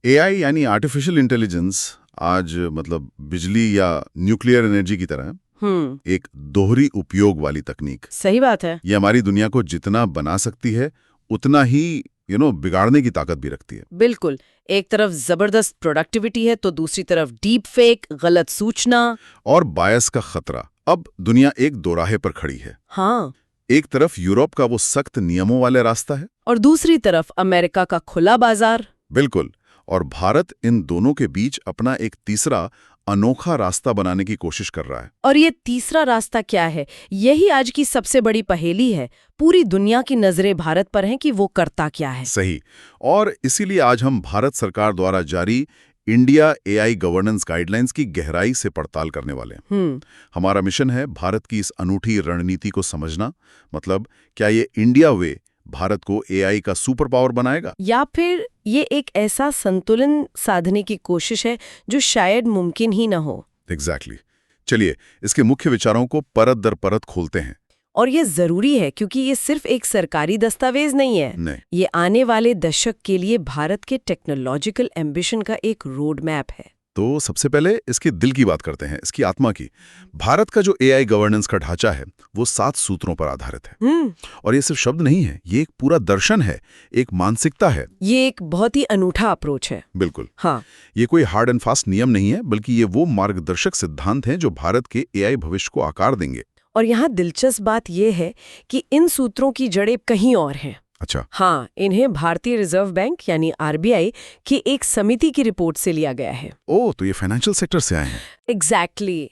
AI यानी artificial intelligence आज मतलब बिजली या न्यूक्लियर एनर्जी की तरह एक दोहरी उपयोग वाली तकनीक। सही बात है। ये हमारी दुनिया को जितना बना सकती है उतना ही बिगाड़ने की ताकत भी रखती है। बिल्कुल, एक तरफ जबरदस्त प्रोडक्टिविटी है तो दूसरी तरफ डीप फेक, गलत सूचना और बायस का खतरा। अब दुनिया एक दोराहे पर खड़ी है। हाँ, एक तरफ यूरोप का वो सख्त नियमों वाले रास्ता है और दूसरी तरफ अमेरिका का खुला बाजार। बिल्कुल, और भारत इन दोनों के बीच अपना एक तीसरा अनोखा रास्ता बनाने की कोशिश कर रहा है। और ये तीसरा रास्ता क्या है? यही आज की सबसे बड़ी पहेली है। पूरी दुनिया की नजरें भारत पर हैं कि वो करता क्या है। सही, और इसीलिए आज हम भारत सरकार द्वारा जारी इंडिया एआई गवर्नेंस गाइडलाइंस की गहराई से पड़ताल करने वाले हैं। हमारा मिशन है भारत की इस अनूठी रणनीति को समझना। मतलब क्या ये इंडिया वे भारत को एआई का सुपर पावर बनाएगा, या फिर ये एक ऐसा संतुलन साधने की कोशिश है जो शायद मुमकिन ही ना हो। एग्जैक्टली। चलिए इसके मुख्य विचारों को परत दर परत खोलते हैं। और ये जरूरी है क्योंकि ये सिर्फ एक सरकारी दस्तावेज नहीं है। नहीं। ये आने वाले दशक के लिए भारत के टेक्नोलॉजिकल एम्बिशन का एक रोड मैप है। तो सबसे पहले इसके दिल की बात करते हैं, इसकी आत्मा की। भारत का जो एआई गवर्नेंस का ढांचा है वो 7 सूत्रों पर आधारित है। और ये सिर्फ शब्द नहीं है, ये एक पूरा दर्शन है, एक मानसिकता है। ये एक बहुत ही अनूठा अप्रोच है। बिल्कुल। हाँ, ये कोई हार्ड एंड फास्ट नियम नहीं है, बल्कि ये वो मार्गदर्शक सिद्धांत हैं जो भारत के एआई भविष्य को आकार देंगे। और यहाँ दिलचस्प बात यह है कि इन सूत्रों की जड़ें कहीं और हैं। अच्छा। हाँ, इन्हें भारतीय रिजर्व बैंक यानी आरबीआई की एक समिति की रिपोर्ट से लिया गया है। ओह, तो ये फाइनेंशियल सेक्टर से आए हैं। एग्जैक्टली।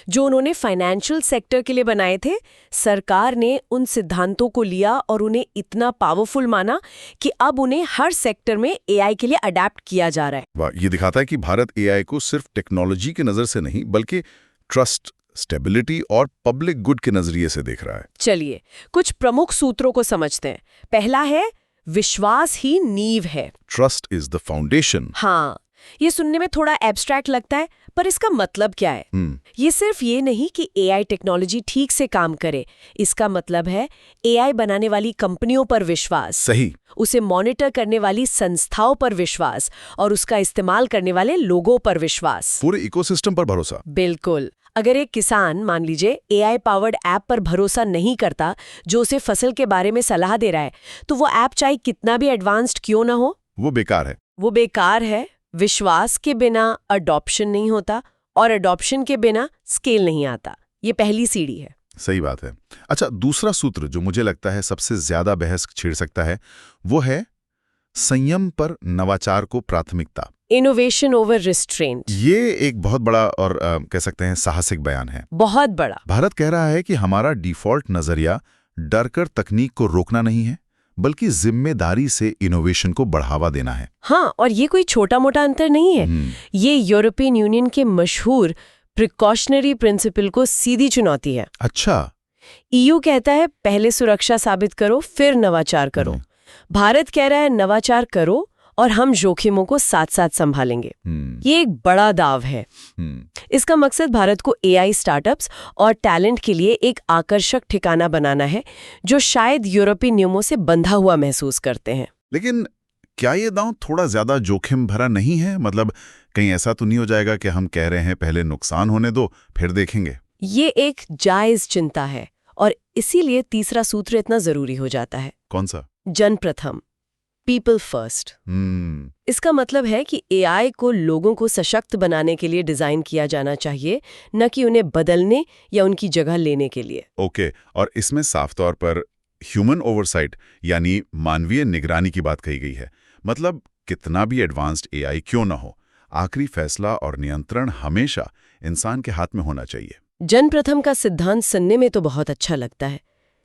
जो उन्होंने फाइनेंशियल सेक्टर के लिए बनाए थे, सरकार ने उन सिद्धांतों को लिया और उन्हें इतना पावरफुल माना कि अब उन्हें हर सेक्टर में एआई के लिए अडेप्ट किया जा रहा है। वाह, ये दिखाता है कि भारत एआई को सिर्फ टेक्नोलॉजी के नजर से नहीं बल्कि ट्रस्ट, स्टेबिलिटी और पब्लिक गुड के नजरिए से देख रहा है। चलिए कुछ प्रमुख सूत्रों को समझते हैं। पहला है, विश्वास ही नींव है। Trust is the foundation. हाँ, ये सुनने में थोड़ा एब्स्ट्रैक्ट लगता है, पर इसका मतलब क्या है? ये सिर्फ ये नहीं कि एआई टेक्नोलॉजी ठीक से काम करे। इसका मतलब है एआई बनाने वाली कंपनियों पर विश्वास, सही, उसे मॉनिटर करने वाली संस्थाओं पर विश्वास और उसका इस्तेमाल करने वाले लोगों पर विश्वास। पूरे इकोसिस्टम पर भरोसा। बिल्कुल। अगर एक किसान मान लीजिए एआई पावर्ड ऐप पर भरोसा नहीं करता जो उसे फसल के बारे में सलाह दे रहा है, तो वो ऐप चाहे कितना भी एडवांस्ड क्यों ना हो, वो बेकार है। वो बेकार है। विश्वास के बिना अडॉप्शन नहीं होता और अडॉप्शन के बिना स्केल नहीं आता। ये पहली सीढ़ी है। सही बात है। अच्छा, दूसरा सूत्र जो मुझे लगता है सबसे ज्यादा बहस छेड़ सकता है वो है संयम पर नवाचार को प्राथमिकता। Innovation over restraint. ये एक बहुत बड़ा और कह सकते हैं साहसिक बयान है। बहुत बड़ा। भारत कह रहा है कि हमारा डिफॉल्ट नजरिया डर कर तकनीक को रोकना नहीं है, बल्कि जिम्मेदारी से इनोवेशन को बढ़ावा देना है। हाँ, और ये कोई छोटा मोटा अंतर नहीं है। ये यूरोपियन यूनियन के मशहूर प्रिकॉशनरी प्रिंसिपल को सीधी चुनौती है। अच्छा। ईयू कहता है पहले सुरक्षा साबित करो फिर नवाचार करो। भारत कह रहा है नवाचार करो और हम जोखिमों को साथ साथ संभालेंगे। ये एक बड़ा दाव है। इसका मकसद भारत को एआई स्टार्टअप्स और टैलेंट के लिए एक आकर्षक ठिकाना बनाना है जो शायद यूरोपीय नियमों से बंधा हुआ महसूस करते हैं। लेकिन क्या ये दांव थोड़ा ज्यादा जोखिम भरा नहीं है? मतलब कहीं ऐसा तो नहीं हो जाएगा कि हम कह रहे हैं पहले नुकसान होने दो फिर देखेंगे? ये एक जायज चिंता है और इसीलिए तीसरा सूत्र इतना जरूरी हो जाता है। कौन सा? जन प्रथम, पीपल फर्स्ट। इसका मतलब है कि एआई को लोगों को सशक्त बनाने के लिए डिजाइन किया जाना चाहिए, न कि उन्हें बदलने या उनकी जगह लेने के लिए। ओके, और इसमें साफ तौर पर ह्यूमन ओवरसाइट यानी मानवीय निगरानी की बात कही गई है। मतलब कितना भी एडवांस्ड एआई क्यों न हो, आखिरी फैसला और नियंत्रण हमेशा इंसान के हाथ में होना चाहिए। जन प्रथम का सिद्धांत सुनने में तो बहुत अच्छा लगता है,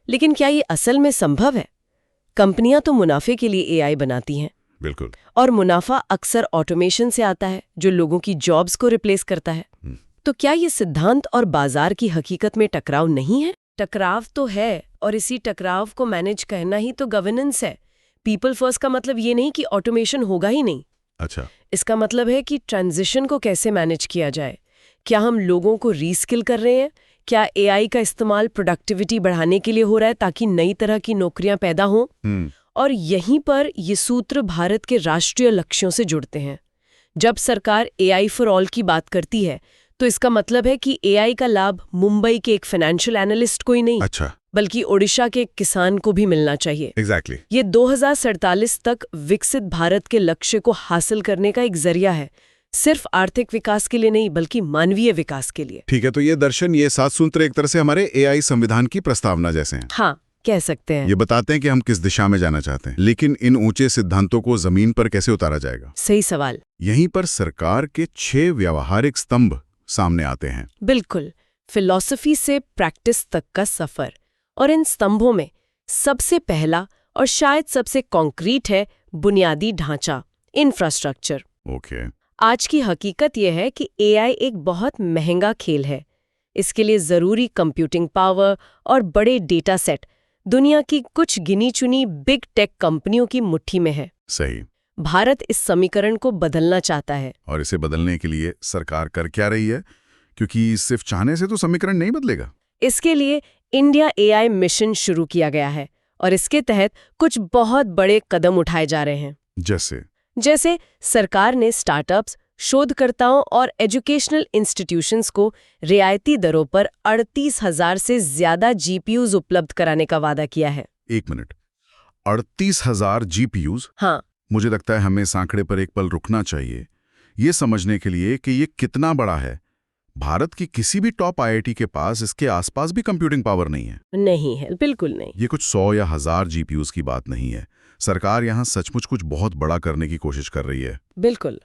लेकिन क्या ये असल में संभव है? कंपनियां तो मुनाफे के लिए एआई बनाती हैं। बिल्कुल। और मुनाफा अक्सर ऑटोमेशन से आता है जो लोगों की जॉब्स को रिप्लेस करता है। तो क्या ये सिद्धांत और बाजार की हकीकत में टकराव नहीं है? टकराव तो है, और इसी टकराव को मैनेज करना ही तो गवर्नेंस है। पीपल फर्स्ट का मतलब ये नहीं कि ऑटोमेशन होगा ही नहीं। अच्छा। इसका मतलब है कि ट्रांजिशन को कैसे मैनेज किया जाए। क्या हम लोगों को रीस्किल कर रहे हैं? क्या एआई का इस्तेमाल प्रोडक्टिविटी बढ़ाने के लिए हो रहा है ताकि नई तरह की नौकरियां पैदा हों? और यहीं पर ये सूत्र भारत के राष्ट्रीय लक्ष्यों से जुड़ते हैं। जब सरकार AI फॉर ऑल की बात करती है तो इसका मतलब है कि AI का लाभ मुंबई के एक फाइनेंशियल एनालिस्ट को ही नहीं, अच्छा, बल्कि ओडिशा के एक किसान को भी मिलना चाहिए। एग्जैक्टली। ये 2047 तक विकसित भारत के लक्ष्य को हासिल करने का एक जरिया है, सिर्फ आर्थिक विकास के लिए नहीं बल्कि मानवीय विकास के लिए। ठीक है, तो ये दर्शन, ये 7 सूत्र एक तरह से हमारे AI संविधान की प्रस्तावना जैसे हैं। हाँ, कह सकते हैं। ये बताते हैं कि हम किस दिशा में जाना चाहते हैं, लेकिन इन ऊंचे सिद्धांतों को जमीन पर कैसे उतारा जाएगा? सही सवाल। यहीं पर सरकार के 6 व्यावहारिक स्तंभ सामने आते हैं। बिल्कुल, फिलॉसफी से प्रैक्टिस तक का सफर। और इन स्तंभों में सबसे पहला और शायद सबसे कॉन्क्रीट है बुनियादी ढांचा, इंफ्रास्ट्रक्चर। ओके। आज की हकीकत यह है कि AI एक बहुत महंगा खेल है। इसके लिए जरूरी कंप्यूटिंग पावर और बड़े डेटा सेट दुनिया की कुछ गिनी चुनी बिग टेक कंपनियों की मुट्ठी में है। सही। भारत इस समीकरण को बदलना चाहता है। और इसे बदलने के लिए सरकार कर क्या रही है? क्योंकि सिर्फ चाहने से तो समीकरण नहीं बदलेगा। इसके लिए इंडिया AI मिशन शुरू किया गया है और इसके तहत कुछ बहुत बड़े कदम उठाए जा रहे हैं। जैसे सरकार ने स्टार्टअप्स, शोधकर्ताओं और एजुकेशनल इंस्टीट्यूशंस को रियायती दरों पर 38,000 से ज्यादा GPUs उपलब्ध कराने का वादा किया है। 1 मिनट, 38,000 GPUs? हाँ, मुझे लगता है हमें इस आंकड़े पर एक पल रुकना चाहिए, ये समझने के लिए कि ये कितना बड़ा है। भारत की किसी भी टॉप IIT के पास इसके आसपास भी कंप्यूटिंग पावर नहीं है। नहीं है, बिल्कुल नहीं। ये कुछ 100 या 1000 GPUs की बात नहीं है। सरकार यहाँ सचमुच कुछ बहुत बड़ा करने की कोशिश कर रही है। बिल्कुल,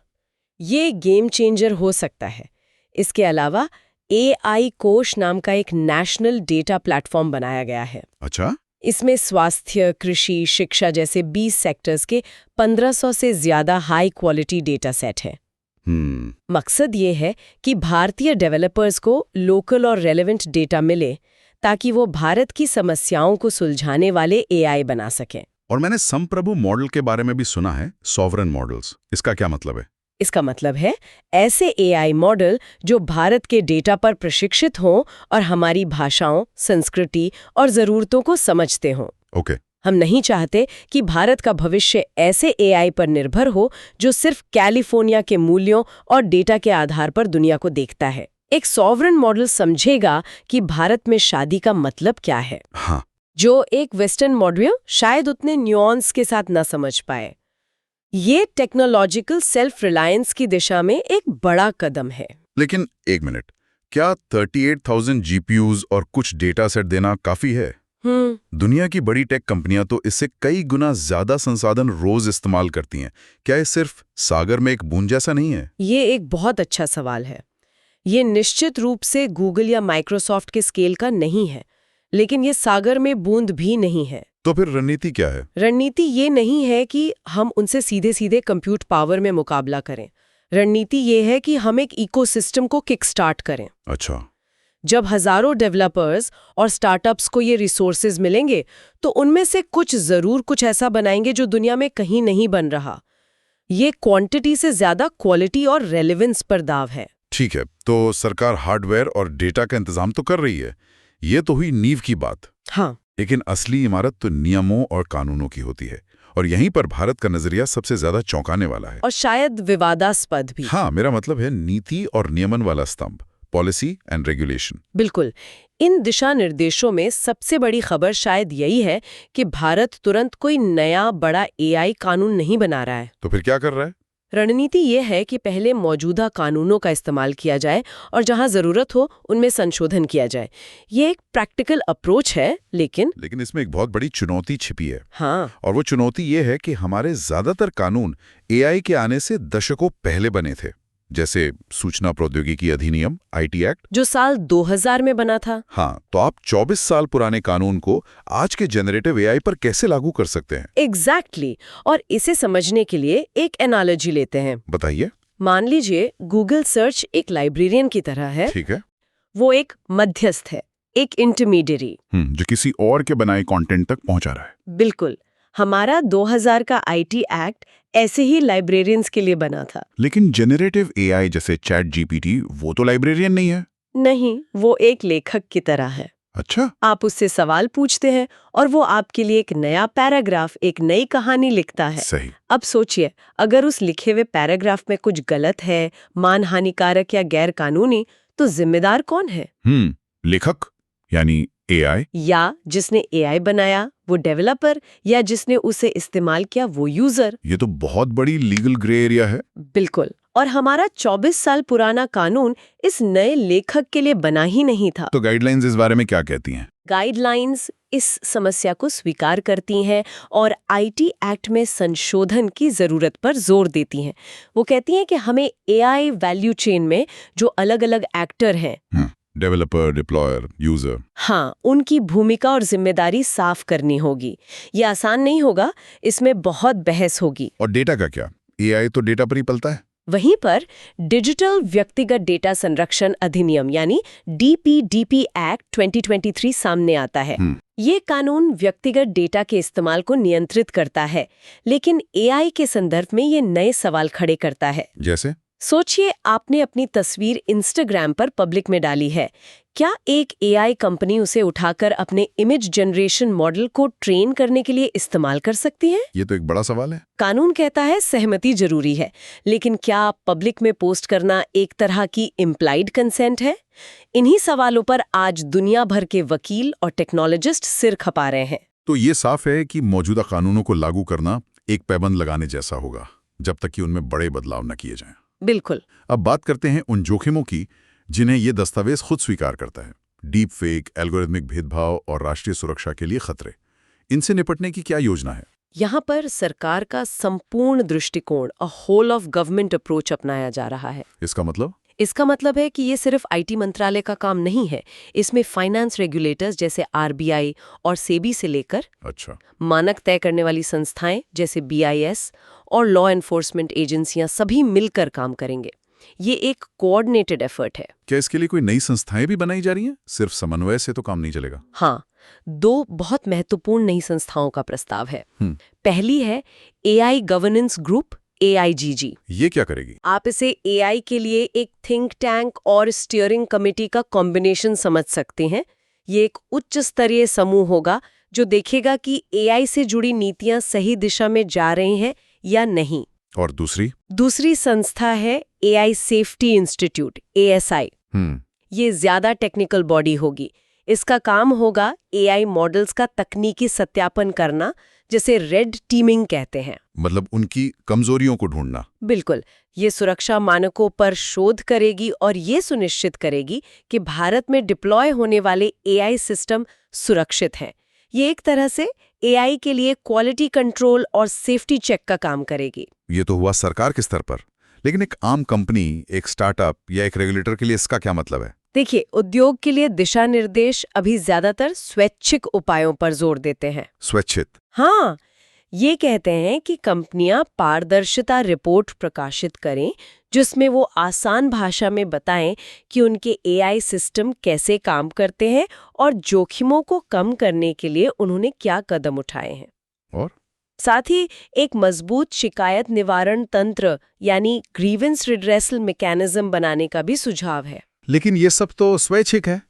ये गेम चेंजर हो सकता है। इसके अलावा AI कोश नाम का एक नेशनल डेटा प्लेटफॉर्म बनाया गया है। अच्छा? इसमें स्वास्थ्य, कृषि, शिक्षा जैसे 20 सेक्टर्स के 1500 से ज्यादा हाई क्वालिटी डेटा सेट हैं। मकसद ये है कि भारतीय डेवलपर्स को लोकल और रेलेवेंट डेटा मिले ताकि वो भारत की समस्याओं को सुलझाने वाले AI बना सकें। और मैंने संप्रभु मॉडल के बारे में भी सुना है, सॉवरेन मॉडल्स। इसका क्या मतलब है? इसका मतलब है ऐसे AI मॉडल जो भारत के डेटा पर प्रशिक्षित हों और हमारी भाषाओं, संस्कृति और ज़रूरतों को समझते हों। ओके। हम नहीं चाहते कि भारत का भविष्य ऐसे AI पर निर्भर हो जो सिर्फ कैलिफोर्निया के मूल्यों और डेटा के आधार पर दुनिया को देखता है। एक सॉवरेन मॉडल समझेगा कि भारत में शादी का मतलब क्या है। हाँ। जो एक वेस्टर्न मॉडल शायद उतने न्यूआंस के साथ न समझ पाए। ये टेक्नोलॉजिकल सेल्फ रिलायंस की दिशा में एक बड़ा कदम है। लेकिन 1 मिनट, क्या 38,000 GPUs और कुछ डेटा सेट देना काफी है? दुनिया की बड़ी टेक कंपनियां तो इससे कई गुना ज्यादा संसाधन रोज इस्तेमाल करती हैं। क्या ये सिर्फ सागर में एक बूंद जैसा नहीं है? ये एक बहुत अच्छा सवाल है। ये निश्चित रूप से गूगल या माइक्रोसॉफ्ट के स्केल का नहीं है, लेकिन ये सागर में बूंद भी नहीं है। तो फिर रणनीति क्या है? रणनीति ये नहीं है कि हम उनसे सीधे सीधे कंप्यूट पावर में मुकाबला करें। रणनीति ये है कि हम एक इकोसिस्टम को किक स्टार्ट करें। अच्छा। जब हजारों डेवलपर्स और स्टार्टअप्स को ये रिसोर्सेज मिलेंगे तो उनमें से कुछ जरूर कुछ ऐसा बनाएंगे जो दुनिया में कहीं नहीं बन रहा। ये क्वांटिटी से ज्यादा क्वालिटी और रेलेवेंस पर दाव है। ठीक है, तो सरकार हार्डवेयर और डेटा का इंतजाम तो कर रही है। ये तो हुई नींव की बात। हाँ, लेकिन असली इमारत तो नियमों और कानूनों की होती है, और यहीं पर भारत का नजरिया सबसे ज्यादा चौंकाने वाला है। और शायद विवादास्पद भी। हाँ, मेरा मतलब है नीति और नियमन वाला स्तंभ, पॉलिसी एंड रेगुलेशन। बिल्कुल। इन दिशा निर्देशों में सबसे बड़ी खबर शायद यही है कि भारत तुरंत कोई नया बड़ा AI कानून नहीं बना रहा है। तो फिर क्या कर रहा है? रणनीति ये है कि पहले मौजूदा कानूनों का इस्तेमाल किया जाए और जहां जरूरत हो उनमें संशोधन किया जाए। ये एक प्रैक्टिकल अप्रोच है, लेकिन इसमें एक बहुत बड़ी चुनौती छिपी है। हाँ, और वो चुनौती ये है कि हमारे ज्यादातर कानून AI के आने से दशकों पहले बने थे, जैसे सूचना प्रौद्योगिकी अधिनियम IT एक्ट, जो साल 2000 में बना था। हाँ, तो आप 24 साल पुराने कानून को आज के जनरेटिव AI पर कैसे लागू कर सकते हैं? एग्जैक्टली। और इसे समझने के लिए एक एनालॉजी लेते हैं। बताइए। मान लीजिए गूगल सर्च एक लाइब्रेरियन की तरह है। ठीक है। वो एक मध्यस्थ है, एक इंटरमीडियरी, जो किसी और के बनाए कंटेंट तक पहुंचा रहा है। बिल्कुल। हमारा 2000 का IT एक्ट ऐसे ही लाइब्रेरियंस के लिए बना था। लेकिन जेनरेटिव AI जैसे ChatGPT वो तो लाइब्रेरियन नहीं है। नहीं, वो एक लेखक की तरह है। अच्छा, आप उससे सवाल पूछते हैं और वो आपके लिए एक नया पैराग्राफ, एक नई कहानी लिखता है। सही। अब सोचिए, अगर उस लिखे हुए पैराग्राफ में कुछ गलत है, मानहानिकारक या गैर कानूनी, तो जिम्मेदार कौन है? लेखक यानी एआई, या जिसने एआई बनाया वो डेवलपर, या जिसने उसे इस्तेमाल किया वो यूजर? ये तो बहुत बड़ी लीगल ग्रे एरिया है। बिल्कुल। और हमारा 24 साल पुराना कानून इस नए लेखक के लिए बना ही नहीं था। तो गाइडलाइंस इस बारे में क्या कहती हैं? गाइडलाइंस इस समस्या को स्वीकार करती हैं और आईटी एक्ट में संशोधन की जरूरत पर जोर देती हैं। वो कहती हैं कि हमें एआई वैल्यू चेन में जो अलग-अलग एक्टर हैं, डेवलपर, डिप्लॉयर, यूजर, हाँ, उनकी भूमिका और जिम्मेदारी साफ करनी होगी। ये आसान नहीं होगा, इसमें बहुत बहस होगी। और डेटा का क्या? एआई तो डेटा पर ही पलता है। वहीं पर डिजिटल व्यक्तिगत डेटा संरक्षण अधिनियम यानी डीपीडीपी एक्ट 2023 सामने आता है। ये कानून व्यक्तिगत डेटा के इस्तेमाल को नियंत्रित करता है, लेकिन एआई के संदर्भ में ये नए सवाल खड़े करता है। जैसे? सोचिए, आपने अपनी तस्वीर इंस्टाग्राम पर पब्लिक में डाली है। क्या एक एआई कंपनी उसे उठाकर अपने इमेज जनरेशन मॉडल को ट्रेन करने के लिए इस्तेमाल कर सकती है? ये तो एक बड़ा सवाल है। कानून कहता है सहमति जरूरी है, लेकिन क्या पब्लिक में पोस्ट करना एक तरह की इम्प्लाइड कंसेंट है? इन्हीं सवालों पर आज दुनिया भर के वकील और टेक्नोलॉजिस्ट सिर खपा रहे हैं। तो ये साफ है कि मौजूदा कानूनों को लागू करना एक पैबंद लगाने जैसा होगा, जब तक कि उनमें बड़े बदलाव न किए जाएं। बिल्कुल। अब बात करते हैं उन जोखिमों की जिन्हें ये दस्तावेज खुद स्वीकार करता है। डीप फेक, एल्गोरिथमिक भेदभाव और राष्ट्रीय सुरक्षा के लिए खतरे। इनसे निपटने की क्या योजना है? यहाँ पर सरकार का संपूर्ण दृष्टिकोण, a whole of government approach अपनाया जा रहा है। इसका मतलब? इसका मतलब है कि ये सिर्फ आईटी मंत्रालय का काम नहीं है। इसमें फाइनेंस रेगुलेटर्स जैसे आरबीआई और सेबी से लेकर मानक तय करने वाली संस्थाएं जैसे बीआईएस और लॉ एनफोर्समेंट एजेंसियां सभी मिलकर काम करेंगे। ये एक कोऑर्डिनेटेड एफर्ट है। क्या इसके लिए कोई नई संस्थाएं भी बनाई जा रही हैं? सिर्फ समन्वय से तो काम नहीं चलेगा। हाँ, 2 बहुत महत्वपूर्ण नई संस्थाओं का प्रस्ताव है। पहली है एआई गवर्नेंस ग्रुप, AIGG। ये क्या करेगी? आप इसे एआई के लिए एक थिंक टैंक और स्टीयरिंग कमेटी का कॉम्बिनेशन समझ सकते हैं। ये एक उच्च स्तरीय समूह होगा जो देखेगा कि एआई से जुड़ी नीतियां सही दिशा में जा रही हैं या नहीं। और दूसरी संस्था है एआई सेफ्टी इंस्टीट्यूट, ASI। ये ज्यादा टेक्निकल बॉडी होगी। इसका काम होगा एआई मॉडल्स का तकनीकी सत्यापन करना, जिसे रेड टीमिंग कहते हैं। मतलब उनकी कमजोरियों को ढूंढना। बिल्कुल। ये सुरक्षा मानकों पर शोध करेगी और ये सुनिश्चित करेगी कि भारत में डिप्लॉय होने वाले एआई सिस्टम सुरक्षित हैं। ये एक तरह से एआई के लिए क्वालिटी कंट्रोल और सेफ्टी चेक का काम करेगी। ये तो हुआ सरकार के स्तर पर, लेकिन एक आम कंपनी, एक स्टार्टअप या एक रेगुलेटर के लिए इसका क्या मतलब है? देखिए, उद्योग के लिए दिशा निर्देश अभी ज्यादातर स्वैच्छिक उपायों पर जोर देते हैं। स्वैच्छित? हाँ, ये कहते हैं कि कंपनियां पारदर्शिता रिपोर्ट प्रकाशित करें, जिसमें वो आसान भाषा में बताएं कि उनके एआई सिस्टम कैसे काम करते हैं और जोखिमों को कम करने के लिए उन्होंने क्या कदम उठाए हैं। और साथ ही एक मजबूत शिकायत निवारण तंत्र यानी ग्रीवेंस रिड्रेसल मैकेनिज्म बनाने का भी सुझाव है। लेकिन ये सब तो स्वैच्छिक है।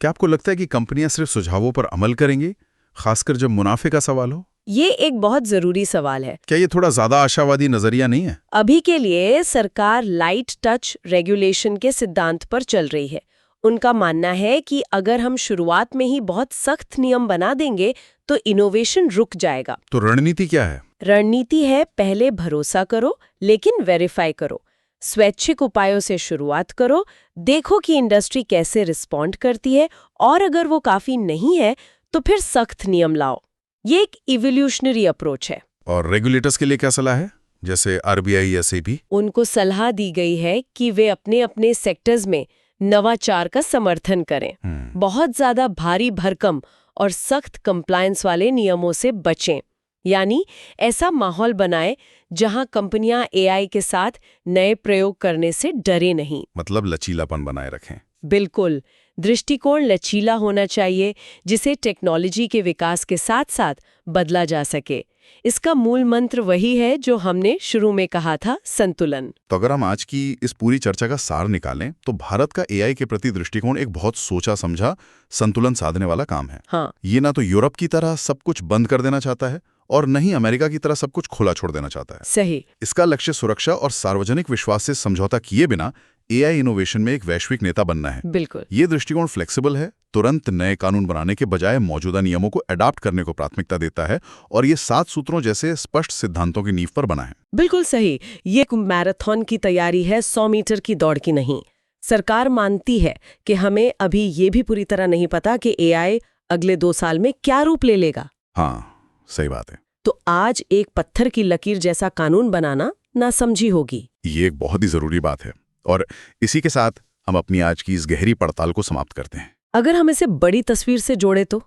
क्या आपको लगता है कि कंपनियां सिर्फ सुझावों पर अमल करेंगी, खासकर जब मुनाफे का सवाल हो? ये एक बहुत जरूरी सवाल है। क्या ये थोड़ा ज्यादा आशावादी नजरिया नहीं है? अभी के लिए सरकार लाइट टच रेगुलेशन के सिद्धांत पर चल रही है। उनका मानना है कि अगर हम शुरुआत में ही बहुत सख्त नियम बना देंगे तो इनोवेशन रुक जाएगा। तो रणनीति क्या है? रणनीति है, पहले भरोसा करो लेकिन वेरीफाई करो। स्वैच्छिक उपायों से शुरुआत करो, देखो कि इंडस्ट्री कैसे रिस्पॉन्ड करती है, और अगर वो काफी नहीं है तो फिर सख्त नियम लाओ। ये एक इवोल्यूशनरी अप्रोच है। और रेगुलेटर्स के लिए क्या सलाह है, जैसे आरबीआई या सेबी? उनको सलाह दी गई है कि वे अपने अपने सेक्टर्स में नवाचार का समर्थन करें। बहुत ज्यादा भारी भरकम और सख्त कंप्लायंस वाले नियमों से बचें, यानी ऐसा माहौल बनाएं जहां कंपनियां एआई के साथ नए प्रयोग करने से डरे नहीं। मतलब लचीलापन बनाए रखें। बिल्कुल। दृष्टिकोण लचीला होना चाहिए जिसे टेक्नोलॉजी के विकास के साथ साथ बदला जा सके। इसका मूल मंत्र वही है जो हमने शुरू में कहा था, संतुलन। तो अगर हम आज की इस पूरी चर्चा का सार निकालें तो भारत का एआई के प्रति दृष्टिकोण एक बहुत सोचा समझा संतुलन साधने वाला काम है। हाँ। ये ना तो यूरोप की तरह सब कुछ बंद कर देना चाहता है और न ही अमेरिका की तरह सब कुछ खुला छोड़ देना चाहता है। सही। इसका लक्ष्य सुरक्षा और सार्वजनिक विश्वास से समझौता किए बिना एआई इनोवेशन में एक वैश्विक नेता बनना है। बिल्कुल। ये दृष्टिकोण फ्लेक्सिबल है, तुरंत नए कानून बनाने के बजाय मौजूदा नियमों को अडॉप्ट करने को प्राथमिकता देता है और ये 7 सूत्रों जैसे स्पष्ट सिद्धांतों की नींव पर बना है। बिल्कुल सही। ये एक मैराथन की तैयारी है, 100 मीटर की दौड़ की नहीं। सरकार मानती है कि हमें अभी ये भी पूरी तरह नहीं पता कि एआई अगले 2 साल में क्या रूप ले लेगा। हाँ, सही बात है। तो आज एक पत्थर की लकीर जैसा कानून बनाना नासमझी होगी। ये एक बहुत ही जरूरी बात है और इसी के साथ हम अपनी आज की इस गहरी पड़ताल को समाप्त करते हैं। अगर हम इसे बड़ी तस्वीर से जोड़े तो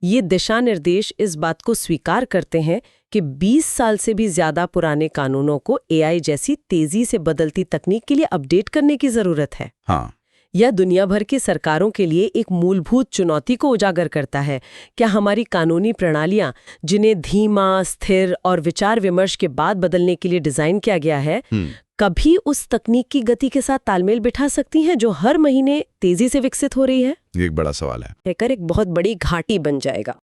ये दिशा निर्देश इस बात को स्वीकार करते हैं कि 20 साल से भी ज्यादा पुराने कानूनों को एआई जैसी तेजी से बदलती तकनीक के लिए अपडेट करने की जरूरत है। हाँ। यह दुनिया भर की सरकारों के लिए एक मूलभूत चुनौती को उजागर करता है। क्या हमारी कानूनी प्रणालियां, जिन्हें धीमा, स्थिर और विचार विमर्श के बाद बदलने के लिए डिजाइन किया गया है, कभी उस तकनीक की गति के साथ तालमेल बिठा सकती हैं जो हर महीने तेजी से विकसित हो रही है? ये एक बड़ा सवाल है। एक बहुत बड़ी घाटी बन जाएगा।